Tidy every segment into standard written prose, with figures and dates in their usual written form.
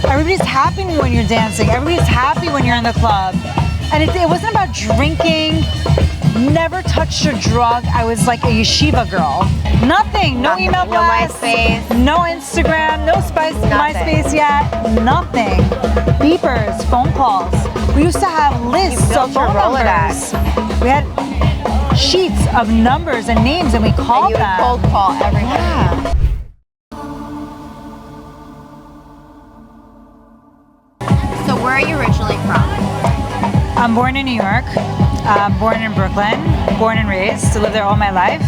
Everybody's happy when you're dancing. Everybody's happy when you're in the club. And it wasn't about drinking. Never touched a drug. I was like a yeshiva girl. Nothing. No email blasts. No MySpace. No Instagram. No MySpace yet. Nothing. Beepers. Phone calls. We used to have lists of phone numbers. We had sheets of numbers and names, and we called them. And you would cold call everybody. Yeah. So where are you originally from? I'm born in New York. Born in Brooklyn. Born and raised. To live there all my life.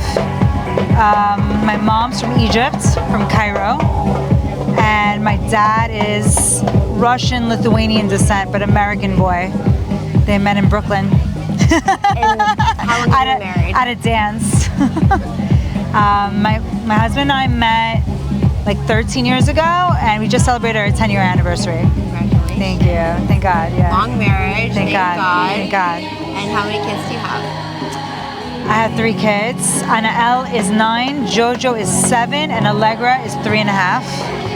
My mom's from Egypt, from Cairo. And my dad is Russian, Lithuanian descent, but American boy. They met in Brooklyn. And how long have you been married? At a dance. My husband and I met like 13 years ago, and we just celebrated our 10-year anniversary. Congratulations. Thank you. Thank God. Yeah. Long marriage. Thank God. Thank God. And how many kids do you have? I have 3 kids. Anael is 9, Jojo is 7, and Allegra is 3.5.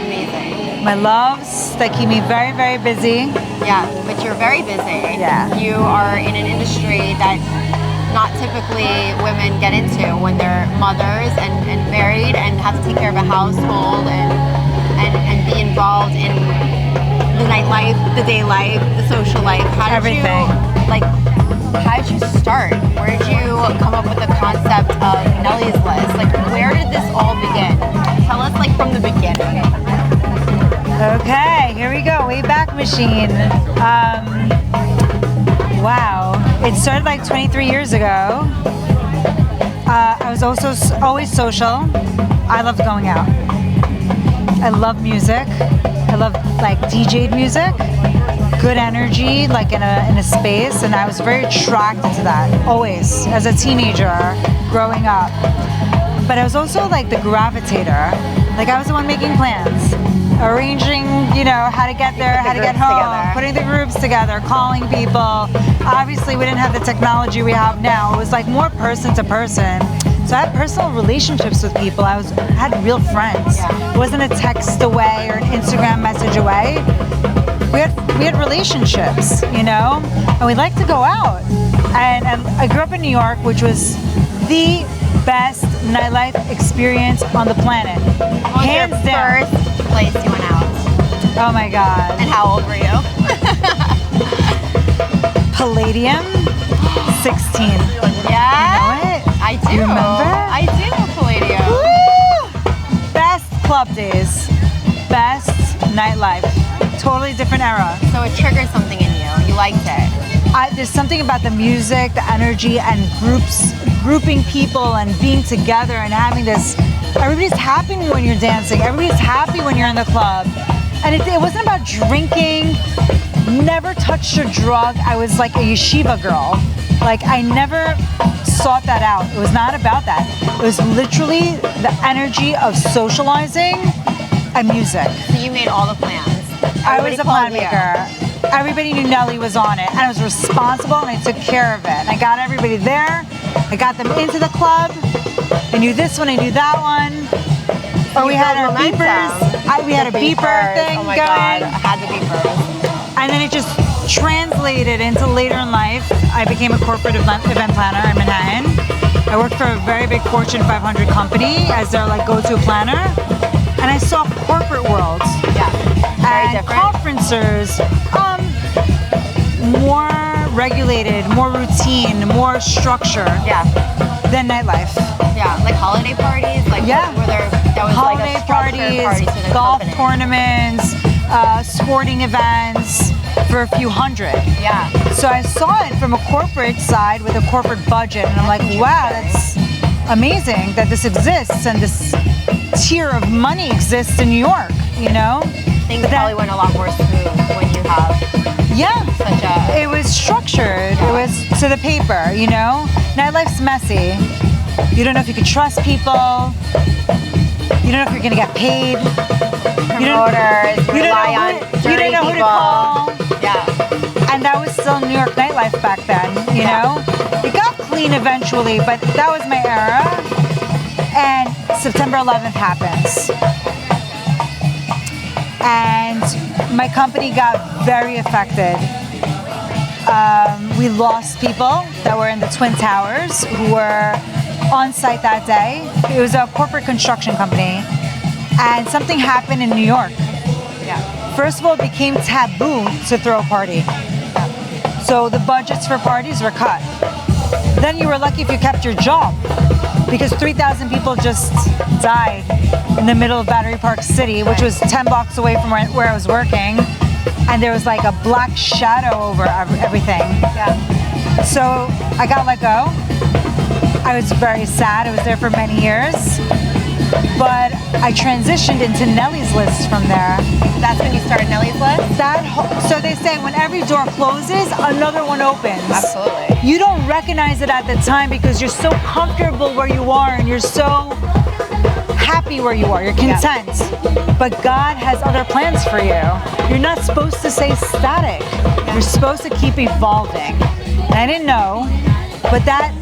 Amazing. My loves that keep me very, very busy. Yeah, but you're very busy. Yeah. You are in an industry that not typically women get into when they're mothers and married and have to take care of a household and be involved in the nightlife, the day life, the social life. How did you start? Where did you come up with the concept of Nelly's List? Like, where did this all begin? Tell us, like, from the beginning. Okay, here we go. Wayback Machine. Wow. It started like 23 years ago. I was also always social. I loved going out. I love music. I love like DJ'd music. Good energy, like in a space, and I was very attracted to that, always, as a teenager, growing up. But I was also like the gravitator. Like I was the one making plans, arranging, how to get there, how to get home, together. Putting the groups together, calling people. Obviously, we didn't have the technology we have now. It was like more person to person. So I had personal relationships with people. I had real friends. Yeah. It wasn't a text away or an Instagram message away. We had relationships, and we liked to go out. And I grew up in New York, which was the best nightlife experience on the planet. Hands down. First place you went out. Oh my God. And how old were you? Palladium, 16. Yeah? You know it? I do. You remember? I do, Palladium. Woo! Best club days. Best nightlife. Totally different era. So it triggered something in you. You liked it. There's something about the music, the energy, and grouping people and being together and having this. Everybody's happy when you're dancing. Everybody's happy when you're in the club. And it wasn't about drinking. Never touched a drug. I was like a yeshiva girl. Like I never sought that out. It was not about that. It was literally the energy of socializing and music. So you made all the plans. I was a plan called you. maker. Everybody knew Nelly was on it, and I was responsible, and I took care of it. And I got everybody there. I got them into the club. I knew this one, I knew that one. Or we had our beepers. We had a beeper thing Oh my going. God, I had the beepers. And then it just translated into later in life. I became a corporate event planner in Manhattan. I worked for a very big Fortune 500 company as their like go-to planner. And I saw corporate worlds. Yeah. Very And different. conferences, more regulated, more routine, more structure Yeah. than nightlife. Yeah. Like holiday parties. Like Yeah. were there that was Holiday like a structured parties, party to the golf company. tournaments, sporting events for a few hundred. Yeah. So I saw it from a corporate side with a corporate budget, and I'm like, wow, that's amazing that this exists and this tier of money exists in New York, Things probably went a lot more smooth when you have Yeah. such a... It was structured. It was to the paper, Nightlife's messy. You don't know if you can trust people. You don't know if you're going to get paid. promoters, rely on You don't know who to call. Yeah. And that was still New York nightlife back then, It got clean eventually, but that was my era. And September 11th happens. and my company got very affected. We lost people that were in the Twin Towers who were on site that day. It was a corporate construction company, and something happened in New York. Yeah. First of all, it became taboo to throw a party. So the budgets for parties were cut. Then you were lucky if you kept your job, because 3,000 people just died in the middle of Battery Park City, which was 10 blocks away from where I was working. And there was like a black shadow over everything. Yeah. So I got let go. I was very sad. I was there for many years. But I transitioned into Nelly's List from there. That's when you started Nelly's List? So they say when every door closes, another one opens. Absolutely. You don't recognize it at the time because you're so comfortable where you are and you're so happy where you are. You're content. Yeah. But God has other plans for you. You're not supposed to stay static. You're supposed to keep evolving. And I didn't know, but that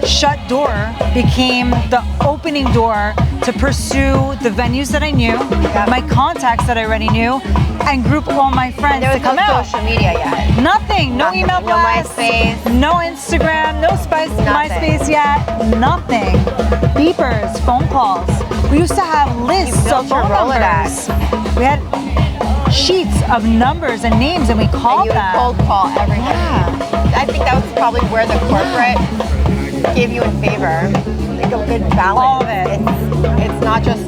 shut door became the opening door to pursue the venues that I knew, my contacts that I already knew, and group all my friends to come out. There was no social media yet. Nothing. No email blasts. No MySpace. No Instagram. No MySpace yet. Nothing. Beepers. Phone calls. We used to have lists of phone numbers. We had sheets of numbers and names, and we called them. And you would cold call everybody. Yeah. I think that was probably where the corporate gave you in favor. Like a good balance. All of it. It's not just,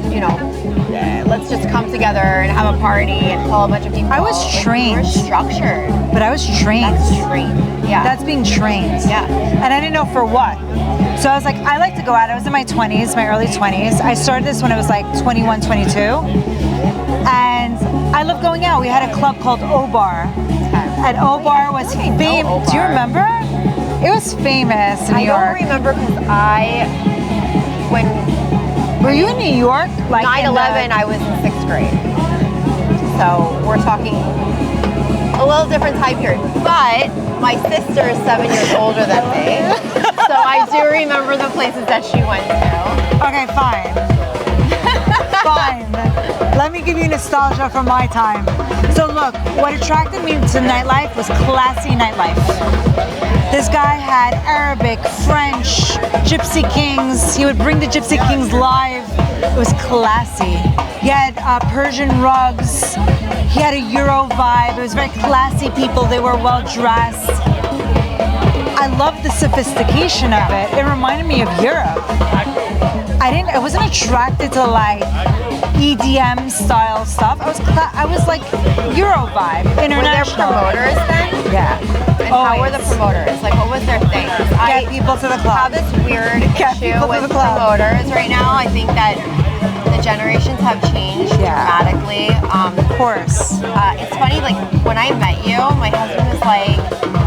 let's just come together and have a party and call a bunch of people. I was trained. We're structured. But I was trained. That's trained. Yeah. That's being trained. Yeah. And I didn't know for what. So I was like, I like to go out. I was in my 20s, my early 20s. I started this when I was like 21, 22. And I love going out. We had a club called O-Bar. And O-Bar was famous. Do you remember? It was famous in New York. I don't remember because Were you in New York? Like 9/11, I was in 6th grade. So we're talking a little different time period. But my sister is 7 years older than me. So I do remember the places that she went to. Okay, fine. Fine. Let me give you nostalgia from my time. So look, what attracted me to nightlife was classy nightlife. This guy had Arabic, French, Gypsy Kings. He would bring the Gypsy Kings live. It was classy. He had Persian rugs. He had a Euro vibe. It was very classy people. They were well dressed. I loved the sophistication of it. It reminded me of Europe. I wasn't attracted to like EDM style stuff. I was like Euro vibe, international. Were there promoters then? Yeah. And how were the promoters? Like, what was their thing? Get people to the club. I have this weird issue with promoters right now. I think that the generations have changed dramatically. Of course. It's funny, like, when I met you, my husband was like,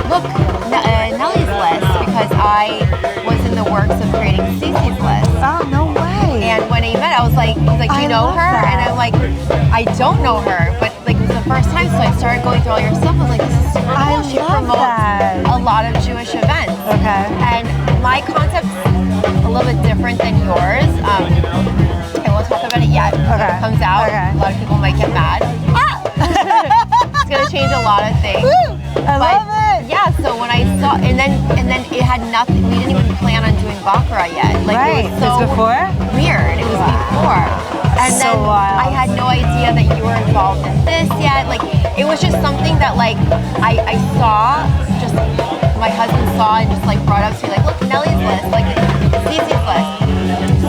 look, Nelly's List, because I was in the works of creating Cece's List. Oh, no way. And when he met, he's like, do you know her? That. And I'm like, I don't know her, but like, it was the first time, so I started going through all your stuff. I was like, this is super cool. She promotes a lot of Jewish events. Okay. And my concept's a little bit different than yours. I won't talk about it yet. Okay. It comes out. Okay. A lot of people might get mad. It's gonna change a lot of things. Woo! I love it. Yeah. So when I saw, and then it had nothing. We didn't even plan on doing Bakarat yet. Like, right. It was so before. Weird. It was before. And so then wild. I had no idea that you were involved in this yet. Like, it was just something that like I saw. Just my husband saw and just like brought up to me like, look, Nelly's List, like Cece's List.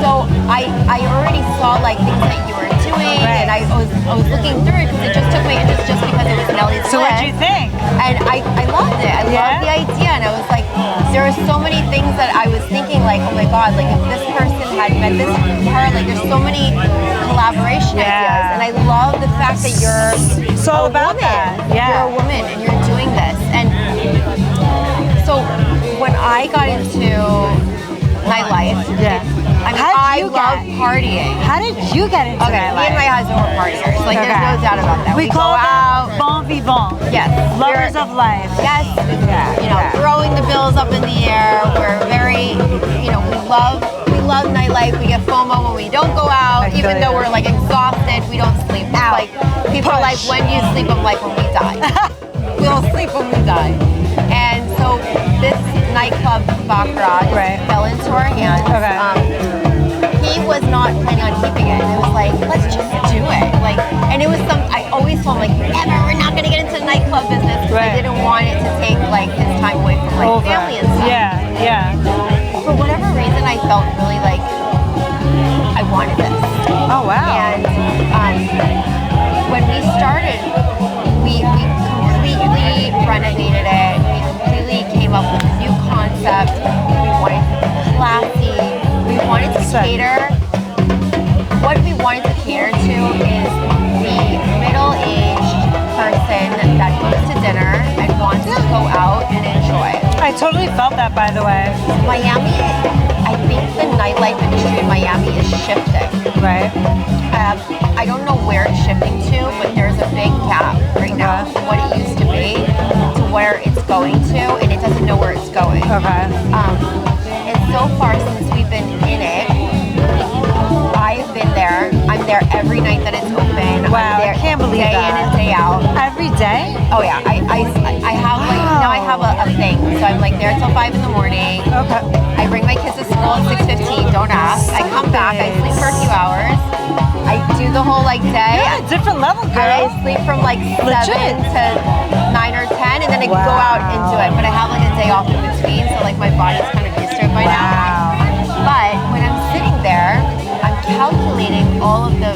So I already saw like things that you were doing, and I was looking through it because it just took my interest just because it was Nelly's List. So what did you think? And I loved it. I loved the idea, and I was like, there were so many things that I was thinking like, oh my god, like if this person had met this her, like there's so many collaboration ideas, and I love the fact that you're so about woman. that. Yeah. You're a woman and you're doing this, and so when I got into nightlife, I love partying. How did you get into nightlife? Me and my husband were partiers. Like, there's no doubt about that. We call go out. Bon vivant. Yes. Lovers of life. Yes. Throwing the bills up in the air. We're very, we love love nightlife. We get FOMO when we don't go out, even though we're like exhausted. We don't sleep. Out. Like people are like, when do you sleep? I'm like, when we die. We'll sleep when we die. And so this nightclub Bakarat fell into our hands. He was not planning on keeping it. It was like, let's just do it. Like, and it was I always told him like, never, we're not gonna get into the nightclub business because I didn't want it to take like his time away from like family and stuff. Yeah. For whatever reason, I felt really like I wanted this. Oh wow. And when we started, we completely renovated it. We completely came up with a new concept. We wanted classy. We wanted to cater. What we wanted to cater to is the middle-aged person that goes to dinner and wants to go out and enjoy. I totally felt that, by the way. Miami, I think the nightlife industry in Miami is shifting. Right. I don't know where it's shifting to, but there's a big gap right now from what it used to be to where it's going to, and it doesn't know where it's going. Okay. And so far since we've been in it, I've been there. I'm there every night that it's open. Wow, I'm there I can't believe day that. in and day out. Every day? Oh yeah, I have like now I have a thing, so I'm like there till 5 in the morning. Okay. I bring my kids to school at 6:15. Don't ask. I come back. I sleep for a few hours. I do the whole like day. Yeah, different level, girl. I sleep from like 7 to 9 or 10, and then I go out and do it. But I have like a day off in between, so like my body's kind of used to it by now. But when I'm sitting there, I'm calculating all of the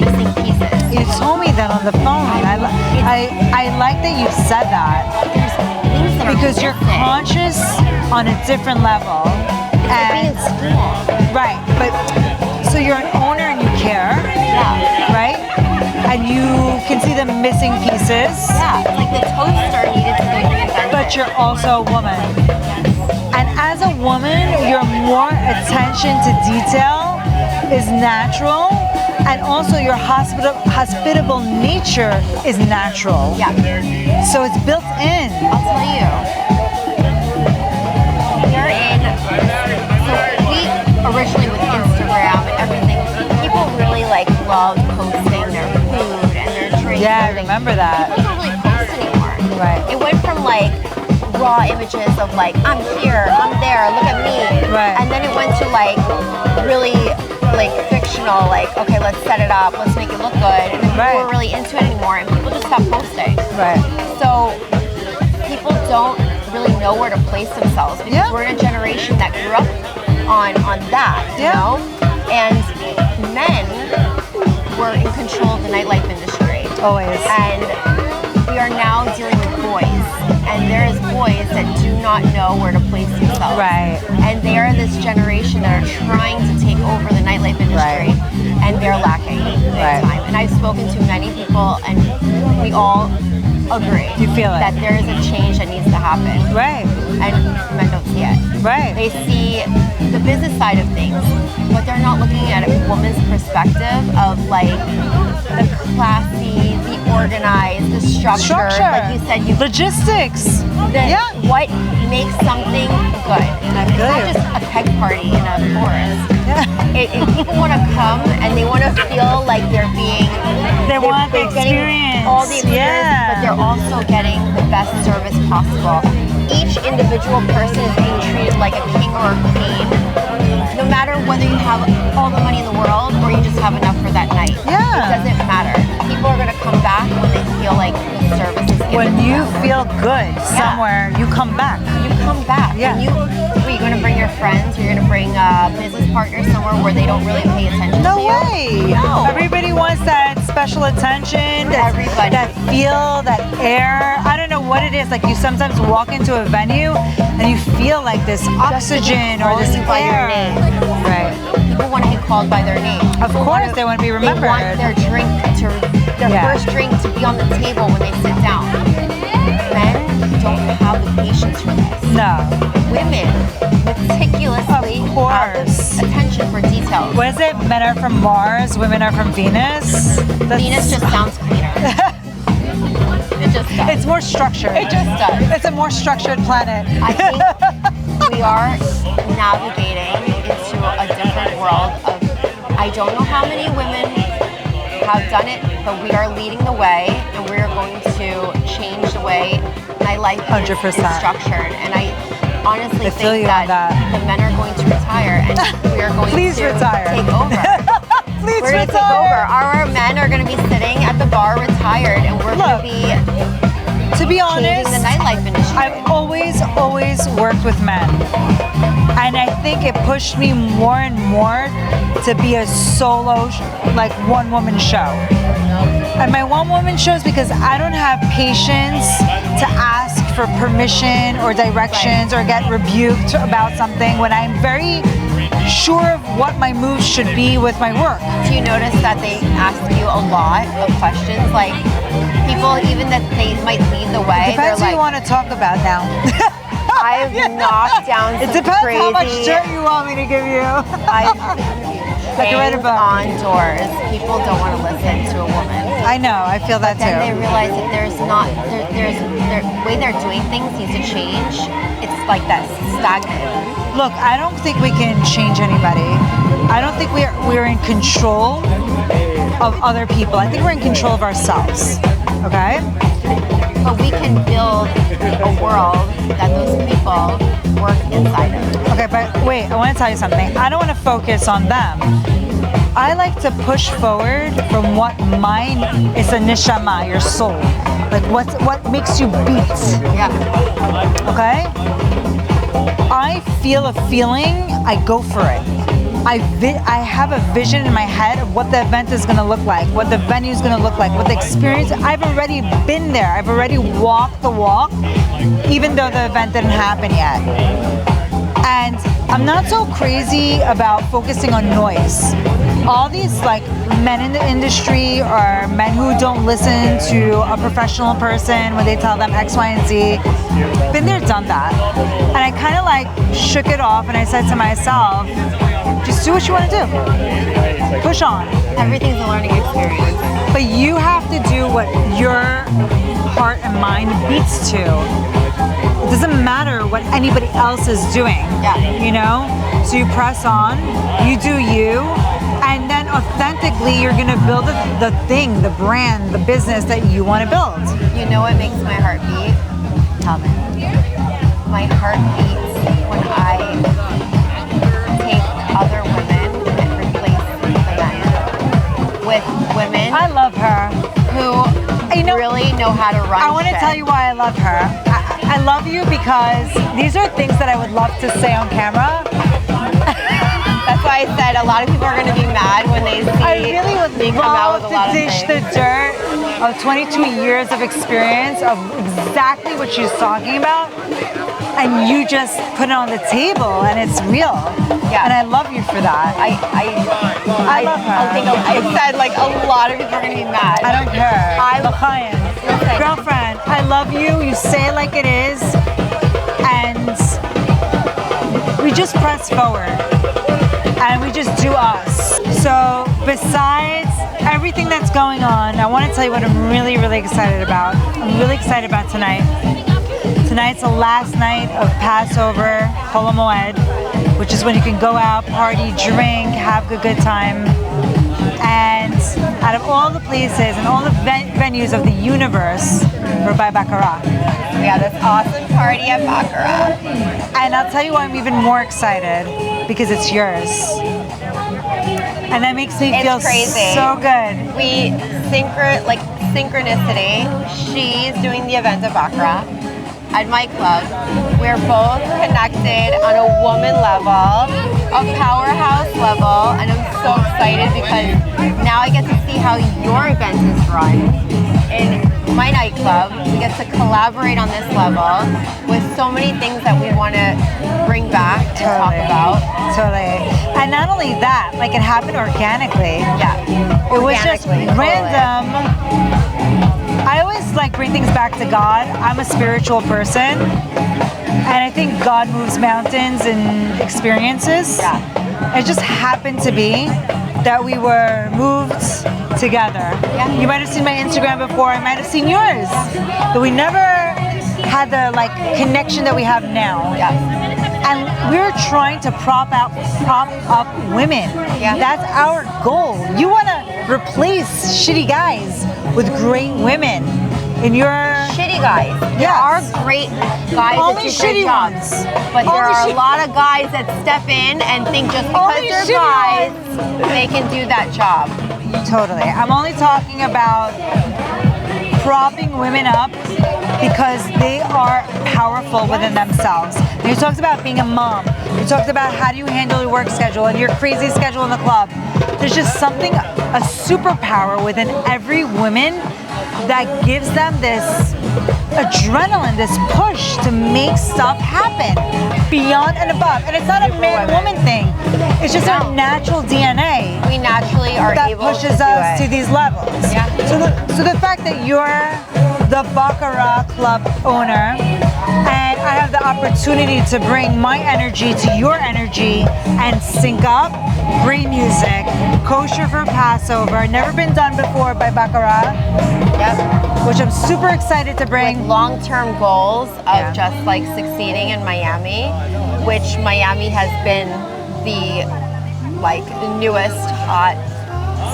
missing pieces. You told me that on the phone. I like that you said that. There's things that Because are you're missing. conscious on a different level. It's like being in school. Right, but so you're an owner and you care, Yeah. right? And you can see the missing pieces, Yeah. Like the toaster needed to be reinvented. but you're also a woman. And as a woman, your more attention to detail is natural, and also your hospitable nature is natural. Yeah. So it's built in. I'll tell you. We're in. So we originally with Instagram and everything, people really like love posting their food and their drinks. Yeah, I and everything. remember that. People don't really post anymore. Right. It went from like raw images of like I'm here, I'm there, look at me. Right. And then it went to like really like fictional, like okay, let's set it up, let's make it look good. And then people weren't really into it anymore, and people just stopped posting. Right. So people don't really know where to place themselves because we're in a generation that grew up on that, you know? And men were in control of the nightlife industry. Always. And we are now dealing with boys. And there is boys that do not know where to place themselves. Right. And they are this generation that are trying to take over the nightlife industry. And they're lacking big time. And I've spoken to many people and we all agree. You feel it. That there is a change that needs to happen. Right. And men don't see it. Right. They see the business side of things, but they're not looking at a woman's perspective of like the classy, the organized, the structure. Like you said, logistics. What makes something good? It's not just a keg party in a forest. If people want to come and they want to feel like they're being, they want the getting all the experience, but they're also getting the best service possible. Each individual person is being treated like a king or a queen, no matter whether you have all the money in the world or you just have enough for that night. It doesn't matter. People are going to come back when they feel like the service is given. When you feel good somewhere, you come back. You come back. Yeah. Are you going to bring your friends? You're going to bring a business partner somewhere where they don't really pay attention to you? No way. No. Everybody wants that special attention. Everybody. That feel, that air. I don't know what it is. Like you sometimes walk into a venue and you feel like this oxygen or this by your air. name. Right. People want to be called by their name. Of course, they want to be remembered. They want their drink their first drink to be on the table when they sit down. Men don't have the patience for this. No. Women meticulously have the attention for details. What is it? Men are from Mars, women are from Venus? Venus just sounds cleaner. It just does. It's more structured. It just does. It's a more structured planet. I think we are navigating into a different world of, I don't know how many women have done it, but we are leading the way, and we are going to change the way nightlife is 100%. structured. And I honestly feel think you on that the men are going to retire, and we are going Please to retire. take over. Please We're going to take over. Our men are going to be sitting at the bar retired, and we're going to be To be changing honest, the nightlife industry. I've always worked with men. And I think it pushed me more and more to be a solo, like one-woman show. And my one-woman shows because I don't have patience to ask for permission or directions or get rebuked about something when I'm very sure of what my moves should be with my work. Do you notice that they ask you a lot of questions? Like people, even that they might lead the way, Depends they're who you want to talk about now. I've knocked down some It depends crazy. how much dirt you want me to give you. I've Like a banged book. on doors. People don't want to listen to a woman. I know, I feel that Then they too. realize that there's the way they're doing things needs to change. It's like that stagnant. Look, I don't think we can change anybody. I don't think we're in control of other people. I think we're in control of ourselves. Okay? But we can build a world that those people work inside of. Okay, but wait, I want to tell you something. I don't want to focus on them. I like to push forward from what mine is, a neshama, your soul. Like what makes you beat. Yeah. Okay? I feel a feeling, I go for it. I have a vision in my head of what the event is going to look like, what the venue is going to look like, what the experience. I've already been there. I've already walked the walk, even though the event didn't happen yet. And I'm not so crazy about focusing on noise. All these like men in the industry or men who don't listen to a professional person when they tell them X, Y, and Z, been there, done that. And I kind of like shook it off and I said to myself, just do what you want to do. Push on. Everything's a learning experience. But you have to do what your heart and mind beats to. It doesn't matter what anybody else is doing. Yeah. You know? So you press on, you do you, and then authentically you're gonna build the thing, the brand, the business that you want to build. You know what makes my heart beat? Tell me. My heart beats when I take other women and replace the men with women I love her. who really know how to run I want to shit. tell you why I love her. I love you because these are things that I would love to say on camera. That's why I said a lot of people are going to be mad when they see I really would me come out love with a lot to of dish things. the dirt of 22 years of experience of exactly what she's talking about, and you just put it on the table, and it's real. Yeah. And I love you for that. I love her. I think I said like a lot of people are going to be mad. I don't care. Listen. Girlfriend, I love you. You say it like it is, and we just press forward. And we just do us. So besides everything that's going on, I want to tell you what I'm really, really excited about. I'm really excited about tonight. Tonight's the last night of Passover, Chol Hamoed, which is when you can go out, party, drink, have a good time. And out of all the places and all the venues of the universe, we're by Bakarat. We have this awesome party at Bakarat. And I'll tell you why I'm even more excited, because it's yours. And that makes me feel crazy. so good. We synchronicity. She's doing the event at Bakarat at my club. We're both connected on a woman level, a powerhouse level, and I'm so excited because now I get to see how your event is run in my nightclub. We get to collaborate on this level with so many things that we want to bring back and talk about. Totally. And not only that, like it happened organically. Yeah. It was just Organically, random. I always like bring things back to God. I'm a spiritual person, and I think God moves mountains and experiences. Yeah. It just happened to be that we were moved together. Yeah. You might have seen my Instagram before. I might have seen yours, but we never had the like connection that we have now. Yeah. And we're trying to prop up women. Yeah. That's our goal. You want to replace shitty guys with great women in your Shitty guys. There are great guys Only that do great shitty jobs, ones. but there Only are a shit- lot of guys that step in and think just because Only they're shitty guys, they can do that job. Totally. I'm only talking about propping women up because they are powerful within themselves. And you talked about being a mom. You talked about how do you handle your work schedule and your crazy schedule in the club. There's just something, a superpower within every woman that gives them this adrenaline, this push to make stuff happen beyond and above. And it's not a man-woman thing. It's just our natural DNA We naturally are that able pushes to do us it. to these levels. Yeah. So the fact that you're the Bakarat club owner and I have the opportunity to bring my energy to your energy and sync up, great music, kosher for Passover, never been done before by Bakarat, Yep. which I'm super excited to With bring. long-term goals of Yeah. just like succeeding in Miami, which Miami has been the like newest hot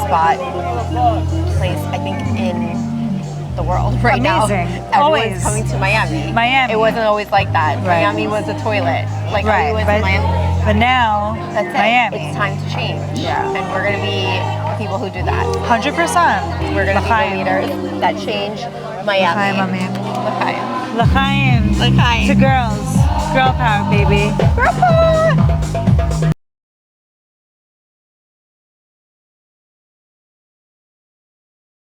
spot place I think in the world right Amazing. now. Always. Everyone's coming to Miami. Miami. It wasn't always like that. Right. Miami was a toilet. Like Right, everyone but, to Miami. but now, That's it. Miami. It's time to change. Yeah. And we're gonna be people who do that. 100%. We're gonna be the L'chaim. leaders that change Miami. L'chaim, Ami. L'chaim. L'chaim. L'chaim. To girls. Girl power, baby. Girl power.